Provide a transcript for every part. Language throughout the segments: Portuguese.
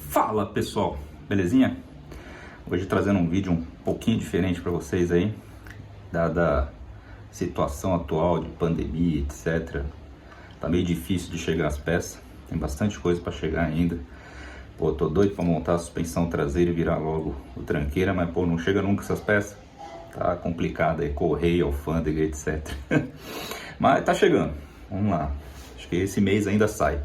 Fala pessoal, belezinha? Hoje trazendo um vídeo um pouquinho diferente para vocês aí, dada a situação atual de pandemia, etc. Tá meio difícil de chegar às peças, tem bastante coisa para chegar ainda. Pô, tô doido para montar a suspensão traseira e virar logo o tranqueira, mas pô, não chega nunca essas peças. Tá complicado aí, correio, alfândega, etc. Mas tá chegando, vamos lá. Acho que esse mês ainda sai.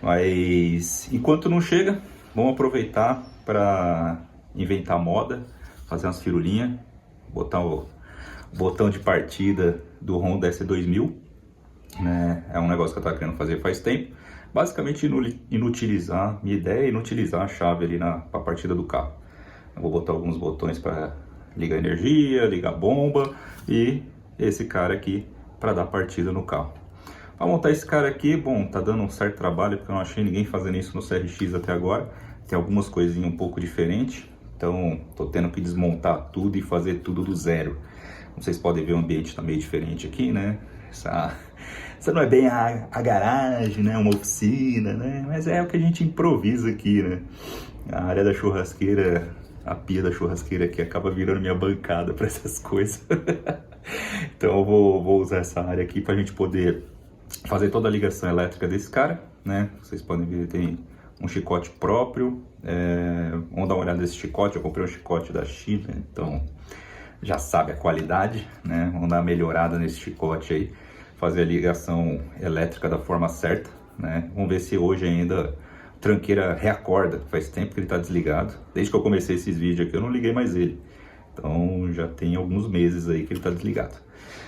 Mas enquanto não chega, vamos aproveitar para inventar moda, fazer umas firulinhas, botar o botão de partida do Honda S2000, né? É um negócio que eu estava querendo fazer faz tempo. Basicamente inutilizar, minha ideia é inutilizar a chave ali para a partida do carro. Eu vou botar alguns botões para ligar energia, ligar bomba e esse cara aqui para dar partida no carro. Para montar esse cara aqui, bom, tá dando um certo trabalho porque eu não achei ninguém fazendo isso no CRX até agora. Tem algumas coisinhas um pouco diferentes, então tô tendo que desmontar tudo e fazer tudo do zero. Como vocês podem ver, o ambiente tá meio diferente aqui, né? Essa não é bem a garagem, né? Uma oficina, né? Mas é o que a gente improvisa aqui, né? A área da churrasqueira, a pia da churrasqueira aqui acaba virando minha bancada para essas coisas. Então eu vou usar essa área aqui para a gente poder fazer toda a ligação elétrica desse cara, né? Vocês podem ver, tem um chicote próprio. Vamos dar uma olhada nesse chicote. Eu comprei um chicote da China, então já sabe a qualidade, né? Vamos dar uma melhorada nesse chicote aí, fazer a ligação elétrica da forma certa, né? Vamos ver se hoje ainda a tranqueira reacorda. Faz tempo que ele está desligado. Desde que eu comecei esses vídeos aqui eu não liguei mais ele. Então já tem alguns meses aí que ele está desligado.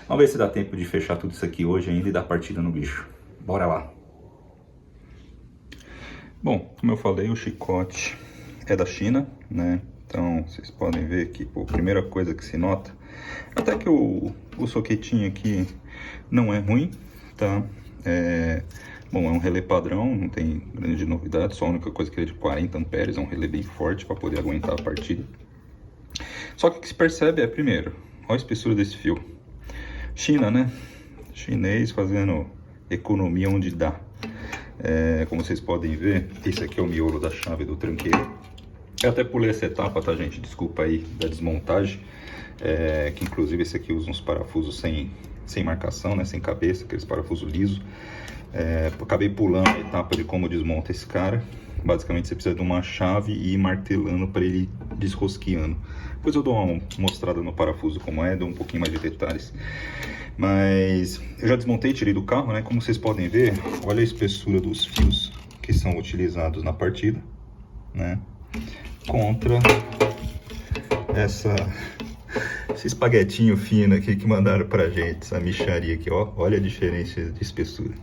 Vamos ver se dá tempo de fechar tudo isso aqui hoje ainda e dar partida no bicho. Bora lá! Bom, como eu falei, o chicote é da China, né? Então vocês podem ver que a primeira coisa que se nota, até que o soquetinho aqui não é ruim, tá? Bom, é um relé padrão, não tem grande novidade, só a única coisa que ele é de 40 amperes, é um relé bem forte para poder aguentar a partida. Só que o que se percebe é, primeiro, olha a espessura desse fio. China, né? Chinês fazendo economia onde dá. Como vocês podem ver, esse aqui é o miolo da chave do tranqueiro. Eu até pulei essa etapa, tá, gente? Desculpa aí da desmontagem. Que inclusive esse aqui usa uns parafusos sem marcação, né? Sem cabeça, aqueles parafusos lisos. Acabei pulando a etapa de como desmonta esse cara. Basicamente você precisa de uma chave e ir martelando para ele desrosqueando. Depois eu dou uma mostrada no parafuso como é, dou um pouquinho mais de detalhes. Mas eu já desmontei, tirei do carro, né? Como vocês podem ver, olha a espessura dos fios que são utilizados na partida, né? Contra esse espaguetinho fino aqui que mandaram pra gente, essa mixaria aqui, ó. Olha a diferença de espessura.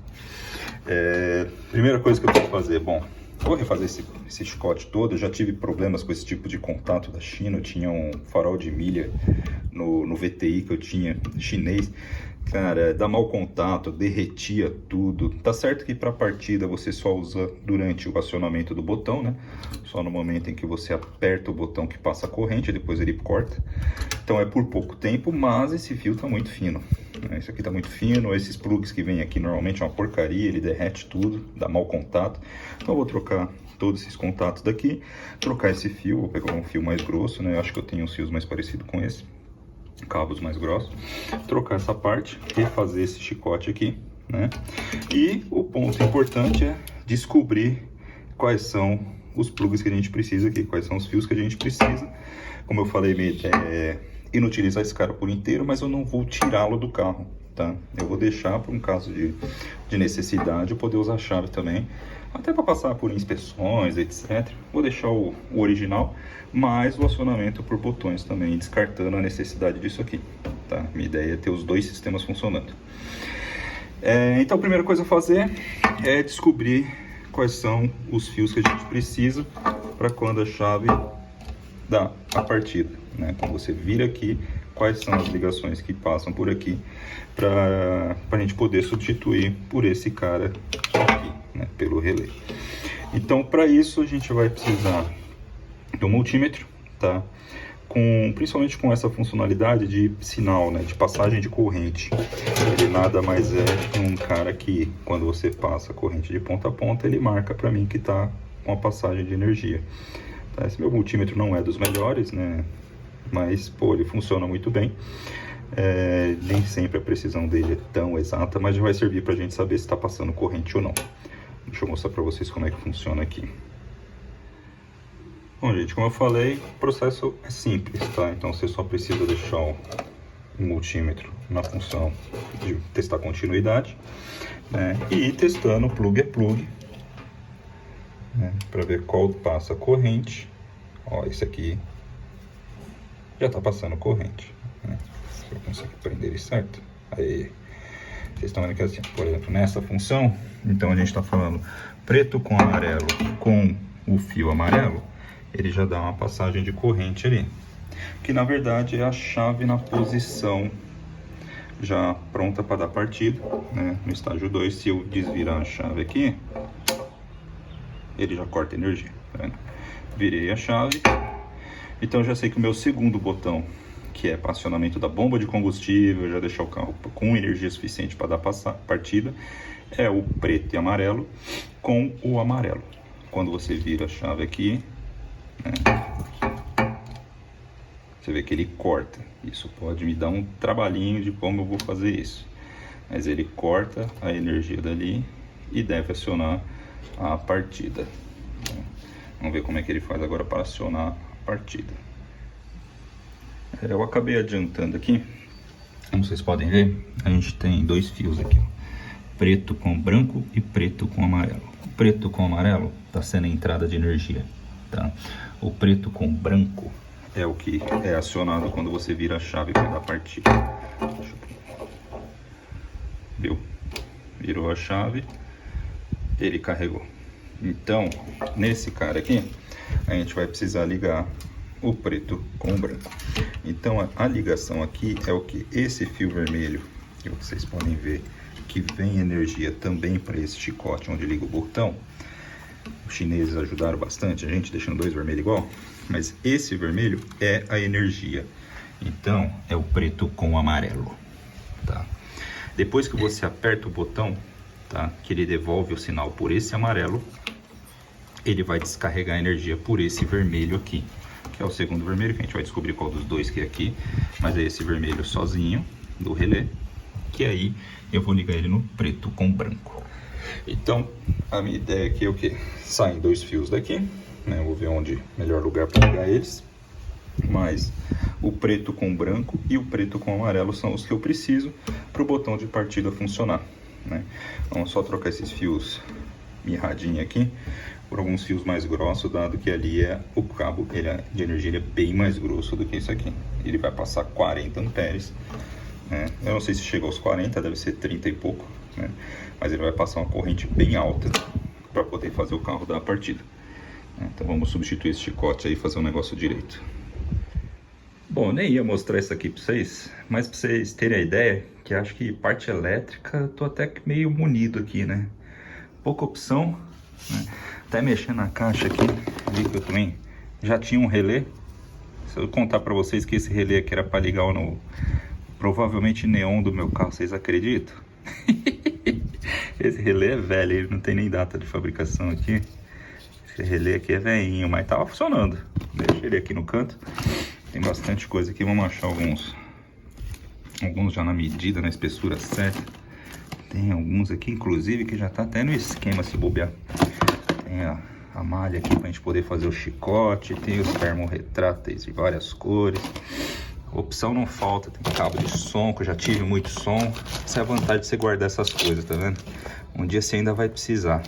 Primeira coisa que eu tenho que fazer, bom, vou refazer esse chicote todo. Eu já tive problemas com esse tipo de contato da China. Eu tinha um farol de milha no VTI que eu tinha chinês. Cara, dá mau contato, derretia tudo. Tá certo que para partida você só usa durante o acionamento do botão, né? Só no momento em que você aperta o botão que passa a corrente, depois ele corta. Então é por pouco tempo, mas esse fio tá muito fino. Esse aqui tá muito fino. Esses plugs que vem aqui normalmente é uma porcaria, ele derrete tudo, dá mau contato. Então eu vou trocar todos esses contatos daqui, trocar esse fio, vou pegar um fio mais grosso, né? Eu acho que eu tenho uns fios mais parecidos com esse, cabos mais grossos, trocar essa parte, refazer esse chicote aqui, né? E o ponto importante é descobrir quais são os plugs que a gente precisa aqui, quais são os fios que a gente precisa. Como eu falei, minha ideia é inutilizar esse cara por inteiro, mas eu não vou tirá-lo do carro, tá? Eu vou deixar para um caso de necessidade eu poder usar a chave também, até para passar por inspeções, etc. Vou deixar o original, mas o acionamento por botões também, descartando a necessidade disso aqui, tá? Minha ideia é ter os dois sistemas funcionando. Então a primeira coisa a fazer é descobrir quais são os fios que a gente precisa para quando a chave dá a partida, né? Quando você vira aqui, quais são as ligações que passam por aqui para a gente poder substituir por esse cara aqui, né? Pelo relé. Então, para isso a gente vai precisar do multímetro, tá? Principalmente com essa funcionalidade de sinal, né? De passagem de corrente. Ele nada mais é que um cara que, quando você passa a corrente de ponta a ponta, ele marca para mim que está uma passagem de energia. Tá? Esse meu multímetro não é dos melhores, né? Mas, pô, ele funciona muito bem. Nem sempre a precisão dele é tão exata, mas já vai servir para a gente saber se está passando corrente ou não. Deixa eu mostrar para vocês como é que funciona aqui. Bom, gente, como eu falei, o processo é simples, tá? Então você só precisa deixar o multímetro na função de testar continuidade, né? E ir testando plug a plug, né? Para ver qual passa a corrente. Ó, esse aqui já está passando corrente, né? Se eu conseguir prender ele certo. Aí, vocês estão vendo que assim, por exemplo, nessa função, então a gente está falando preto com amarelo com o fio amarelo, ele já dá uma passagem de corrente ali, que na verdade é a chave na posição já pronta para dar partida, né? No estágio 2, se eu desvirar a chave aqui, ele já corta energia, tá vendo? Virei a chave, então eu já sei que o meu segundo botão, que é para acionamento da bomba de combustível, já deixar o carro com energia suficiente para dar partida, é o preto e amarelo com o amarelo. Quando você vira a chave aqui, você vê que ele corta. Isso pode me dar um trabalhinho de como eu vou fazer isso, mas ele corta a energia dali e deve acionar a partida. Vamos ver como é que ele faz agora para acionar a partida. Eu acabei adiantando aqui, como vocês podem ver, a gente tem dois fios aqui, preto com branco e preto com amarelo. O preto com amarelo está sendo a entrada de energia, tá? O preto com branco é o que é acionado quando você vira a chave para dar partida. Viu? Virou a chave, ele carregou. Então, nesse cara aqui, a gente vai precisar ligar o preto com o branco. Então, a ligação aqui é o que? Esse fio vermelho, que vocês podem ver que vem energia também para esse chicote onde liga o botão. Os chineses ajudaram bastante a gente, deixando dois vermelhos igual, mas esse vermelho é a energia. Então, é o preto com o amarelo, tá? Depois que você aperta o botão, tá? Que ele devolve o sinal por esse amarelo, ele vai descarregar a energia por esse vermelho aqui, que é o segundo vermelho, que a gente vai descobrir qual dos dois que é aqui, mas é esse vermelho sozinho, do relé, que aí eu vou ligar ele no preto com branco. Então, a minha ideia aqui é o que? Saem dois fios daqui, né? Eu vou ver onde melhor lugar para ligar eles, mas o preto com branco e o preto com amarelo são os que eu preciso para o botão de partida funcionar, né? Vamos só trocar esses fios mirradinho aqui por alguns fios mais grossos, dado que ali é o cabo de energia, ele é bem mais grosso do que isso aqui. Ele vai passar 40 amperes, né? Eu não sei se chega aos 40, deve ser 30 e pouco, né? Mas ele vai passar uma corrente bem alta para poder fazer o carro dar a partida. Então vamos substituir esse chicote aí e fazer um negócio direito. Bom, eu nem ia mostrar isso aqui para vocês, mas para vocês terem a ideia, que acho que parte elétrica tô até que meio munido aqui, né? Pouca opção, né? Até mexendo na caixa aqui, vi que eu também já tinha um relé. Se eu contar para vocês que esse relé aqui era para ligar no provavelmente neon do meu carro, vocês acreditam? Esse relé é velho, ele não tem nem data de fabricação aqui. Esse relé aqui é velhinho, mas tava funcionando. Deixa ele aqui no canto. Tem bastante coisa aqui, vamos achar alguns já na medida, na espessura certa. Tem alguns aqui, inclusive, que já tá até no esquema se bobear. Tem a malha aqui pra gente poder fazer o chicote. Tem os termorretráteis de várias cores. Opção não falta, tem cabo de som, que eu já tive muito som. Essa é a vantagem de você guardar essas coisas, tá vendo? Um dia você ainda vai precisar.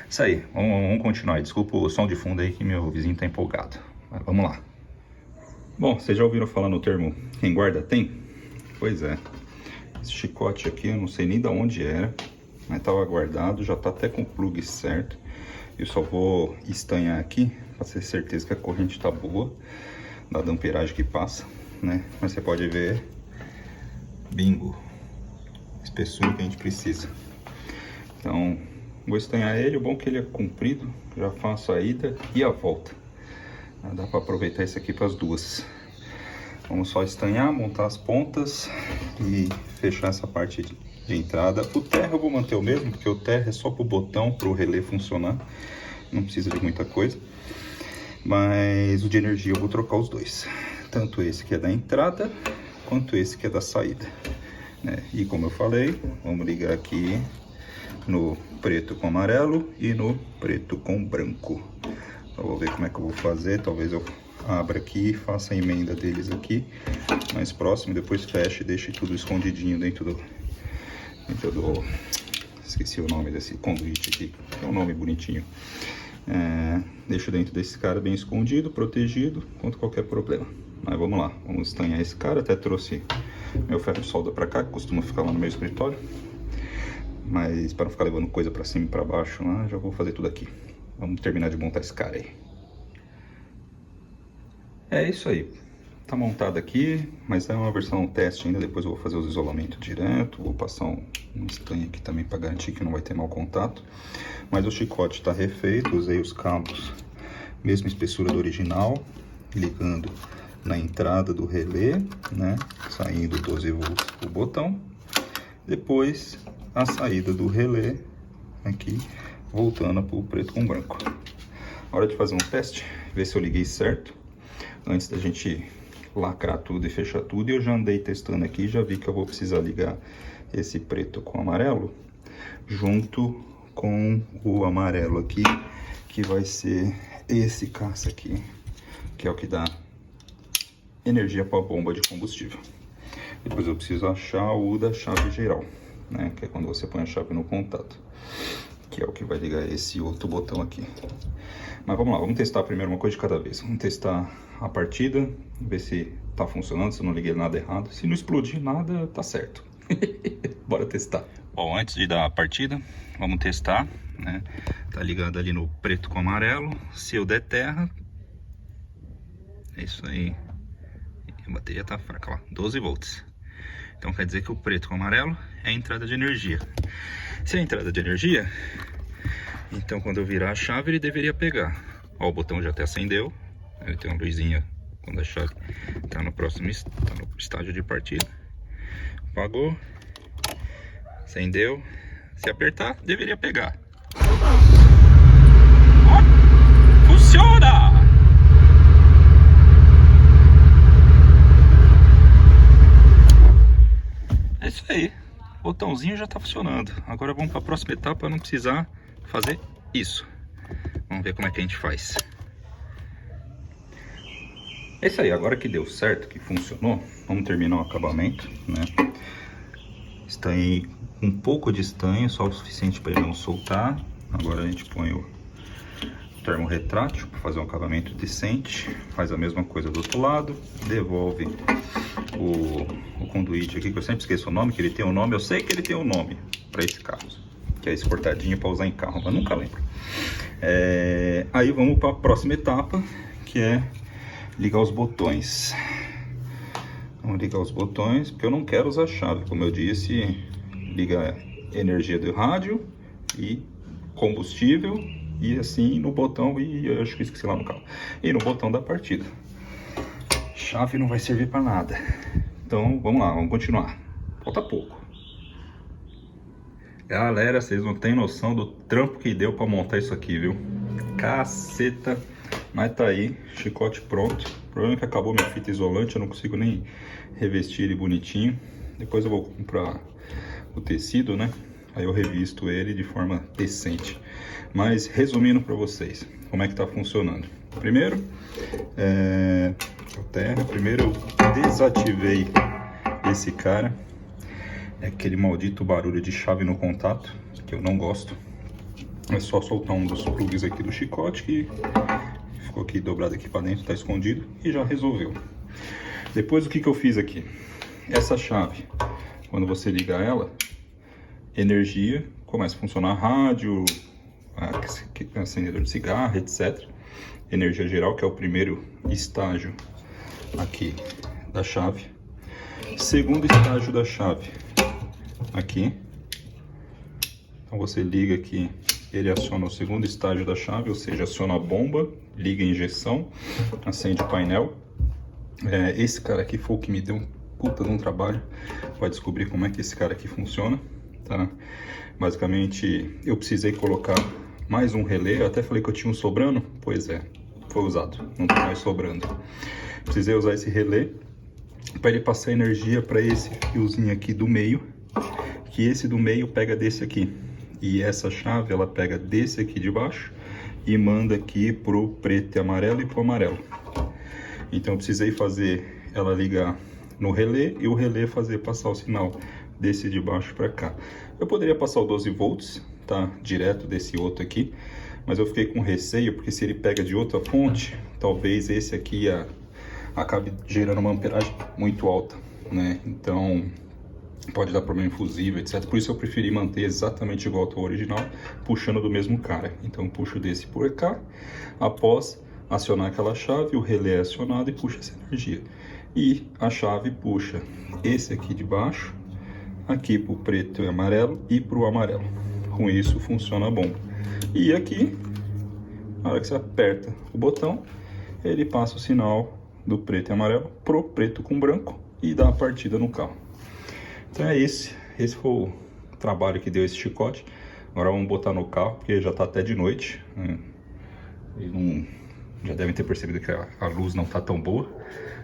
Isso aí, vamos continuar aí. Desculpa o som de fundo aí que meu vizinho tá empolgado. Mas vamos lá. Bom, vocês já ouviram falar no termo quem guarda tem? Pois é. Esse chicote aqui eu não sei nem de onde era, mas estava guardado, já tá até com o plug certo. Eu só vou estanhar aqui para ter certeza que a corrente tá boa, da amperagem que passa, né? Mas você pode ver, bingo, espessura que a gente precisa. Então, vou estanhar ele. O bom é que ele é comprido, já faço a ida e a volta. Dá para aproveitar isso aqui para as duas. Vamos só estanhar, montar as pontas e fechar essa parte de entrada. O terra eu vou manter o mesmo, porque o terra é só para o botão, para o relé funcionar. não precisa de muita coisa. Mas o de energia eu vou trocar os dois. Tanto esse que é da entrada, quanto esse que é da saída, né? E como eu falei, vamos ligar aqui no preto com amarelo e no preto com branco. Eu vou ver como é que eu vou fazer, talvez eu abra aqui e faça a emenda deles aqui mais próximo, depois feche e deixe tudo escondidinho dentro do... Esqueci o nome desse conduíte aqui, é um nome bonitinho. Deixo dentro desse cara bem escondido, protegido contra qualquer problema. Mas vamos lá, vamos estanhar esse cara. Até trouxe meu ferro de solda pra cá, que costuma ficar lá no meu escritório. Mas para não ficar levando coisa pra cima e pra baixo lá, já vou fazer tudo aqui. Vamos terminar de montar esse cara aí. É isso aí. Tá montado aqui, mas é uma versão teste ainda. Depois eu vou fazer os isolamentos direto. Vou passar um estanho aqui também para garantir que não vai ter mau contato. Mas o chicote está refeito. Usei os cabos, mesma espessura do original, ligando na entrada do relé, né? Saindo 12 volts o botão. Depois a saída do relé aqui, voltando para o preto com branco. Hora de fazer um teste, ver se eu liguei certo antes da gente lacrar tudo e fechar tudo. E eu já andei testando aqui, já vi que eu vou precisar ligar esse preto com amarelo junto com o amarelo aqui, que vai ser esse caça aqui, que é o que dá energia para a bomba de combustível. Depois eu preciso achar o da chave geral, né, que é quando você põe a chave no contato, que é o que vai ligar esse outro botão aqui. Mas vamos lá, vamos testar primeiro uma coisa de cada vez. Vamos testar a partida, ver se tá funcionando, se eu não liguei nada errado. Se não explodir nada, tá certo. Bora testar. Bom, antes de dar a partida, vamos testar, né? Tá ligado ali no preto com amarelo. Se eu der terra, é isso aí. A bateria tá fraca, ó, 12 volts. Então quer dizer que o preto com amarelo é a entrada de energia. Se é a entrada de energia, então quando eu virar a chave ele deveria pegar. Ó, o botão já até acendeu. Ele tem uma luzinha quando a chave tá no próximo estágio de partida. Apagou. Acendeu. Se apertar, deveria pegar. Ó, funciona! É isso aí. O botãozinho já tá funcionando. Agora vamos para a próxima etapa para não precisar fazer isso. Vamos ver como é que a gente faz. É isso aí, agora que deu certo, que funcionou, vamos terminar o acabamento, né? Estanhei um pouco de estanho, só o suficiente para ele não soltar. Agora a gente põe o termo retrátil para fazer um acabamento decente. Faz a mesma coisa do outro lado, devolve o conduíte aqui, que eu sempre esqueço o nome, que ele tem um nome. Eu sei que ele tem um nome para esse carro, que é esse cortadinho para usar em carro, mas nunca lembro. Aí vamos para a próxima etapa, que é ligar os botões. Vamos ligar os botões, porque eu não quero usar a chave. Como eu disse, liga energia do rádio e combustível, e assim no botão, e eu acho que esqueci lá no carro, e no botão da partida. Chave não vai servir para nada. Então vamos lá, vamos continuar. Falta pouco. Galera, vocês não têm noção do trampo que deu para montar isso aqui, viu? Caceta. Mas tá aí, chicote pronto. O problema é que acabou minha fita isolante, eu não consigo nem revestir ele bonitinho. Depois eu vou comprar o tecido, né? Aí eu revisto ele de forma decente. Mas resumindo para vocês, como é que tá funcionando. Primeiro, primeiro eu desativei esse cara. É aquele maldito barulho de chave no contato, que eu não gosto. É só soltar um dos plugs aqui do chicote, que ficou aqui dobrado aqui para dentro, tá escondido, e já resolveu. Depois o que eu fiz aqui? Essa chave, quando você ligar ela, energia, começa a funcionar rádio, acendedor de cigarro, etc. Energia geral, que é o primeiro estágio aqui da chave. Segundo estágio da chave, aqui. Então você liga aqui, ele aciona o segundo estágio da chave, ou seja, aciona a bomba, liga a injeção, acende o painel. Esse cara aqui foi o que me deu um puta de um trabalho para descobrir como é que esse cara aqui funciona, tá? Basicamente, eu precisei colocar mais um relé. Eu até falei que eu tinha um sobrando, pois é, foi usado, não tá mais sobrando. Precisei usar esse relé para ele passar energia para esse fiozinho aqui do meio, que esse do meio pega desse aqui, e essa chave ela pega desse aqui de baixo e manda aqui pro preto e amarelo e pro amarelo. Então eu precisei fazer ela ligar no relé e o relé fazer passar o sinal desse de baixo para cá. Eu poderia passar o 12 volts, tá, direto desse outro aqui, mas eu fiquei com receio porque se ele pega de outra fonte, talvez esse aqui acabe gerando uma amperagem muito alta, né? Então pode dar problema em fusível, etc. Por isso eu preferi manter exatamente igual ao original, puxando do mesmo cara. Então eu puxo desse por cá, após acionar aquela chave, o relé é acionado e puxa essa energia. E a chave puxa esse aqui de baixo, aqui pro preto e amarelo e pro amarelo. Com isso funciona bom. E aqui, na hora que você aperta o botão, ele passa o sinal do preto e amarelo pro preto com branco e dá a partida no carro. Então é esse foi o trabalho que deu esse chicote. Agora vamos botar no carro, porque já tá até de noite, né? Já devem ter percebido que a luz não tá tão boa,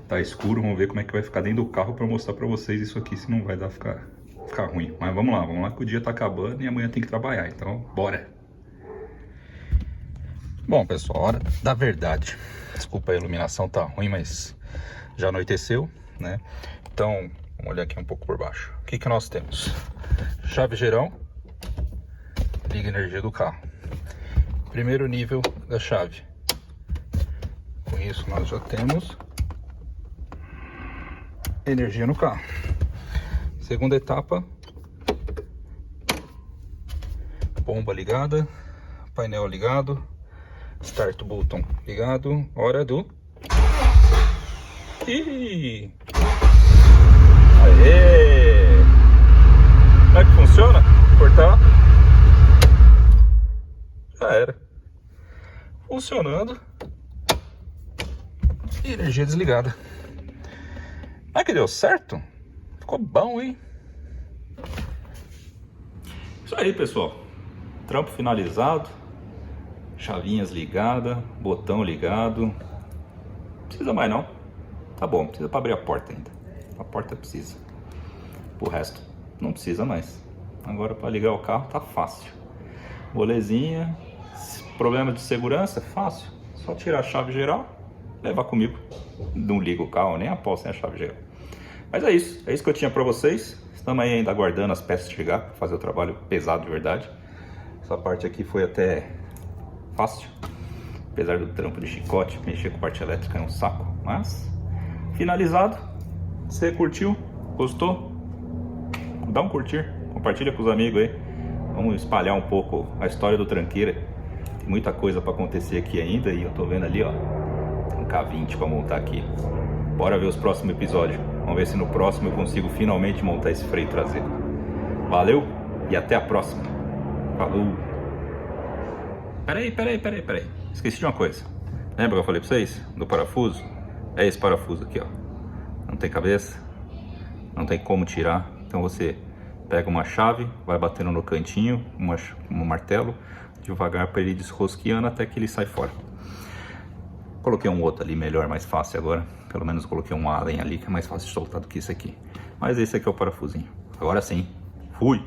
tá escuro. Vamos ver como é que vai ficar dentro do carro para mostrar para vocês isso aqui, se não vai dar ficar ruim. Mas vamos lá que o dia tá acabando e amanhã tem que trabalhar, então bora. Bom, pessoal, hora da verdade. Desculpa, a iluminação tá ruim, mas já anoiteceu, né? Então, vamos olhar aqui um pouco por baixo. O que nós temos? Chave geral, liga a energia do carro. Primeiro nível da chave. Com isso nós já temos energia no carro. Segunda etapa, bomba ligada, painel ligado, start button ligado, hora do... Ih! Aê! Como é que funciona? Cortar. Já era. Funcionando. E energia desligada. Ah, que deu certo? Ficou bom, hein? Isso aí, pessoal. Trampo finalizado. Chavinhas ligadas. Botão ligado. Não precisa mais não. Tá bom, precisa para abrir a porta ainda. A porta precisa. O resto não precisa mais. Agora para ligar o carro tá fácil. Molezinha. Problema de segurança? Fácil. Só tirar a chave geral, levar comigo. Não liga o carro nem após sem a chave geral. Mas é isso que eu tinha para vocês. Estamos aí ainda aguardando as peças chegar para fazer o trabalho pesado de verdade. Essa parte aqui foi até fácil, apesar do trampo de chicote. Mexer com parte elétrica é um saco, mas finalizado. Você curtiu? Gostou? Dá um curtir, compartilha com os amigos aí. Vamos espalhar um pouco a história do Tranqueira. Tem muita coisa para acontecer aqui ainda e eu tô vendo ali, ó, um K20 para montar aqui. Bora ver os próximos episódios. Vamos ver se no próximo eu consigo finalmente montar esse freio traseiro. Valeu e até a próxima. Falou. Peraí. Esqueci de uma coisa. Lembra que eu falei para vocês do parafuso? É esse parafuso aqui, ó. Não tem cabeça, não tem como tirar. Então você pega uma chave, vai batendo no cantinho, um martelo, devagar para ele desrosqueando até que ele sai fora. Coloquei um outro ali melhor, mais fácil agora. Pelo menos coloquei um Allen ali que é mais fácil de soltar do que esse aqui. Mas esse aqui é o parafusinho. Agora sim, fui!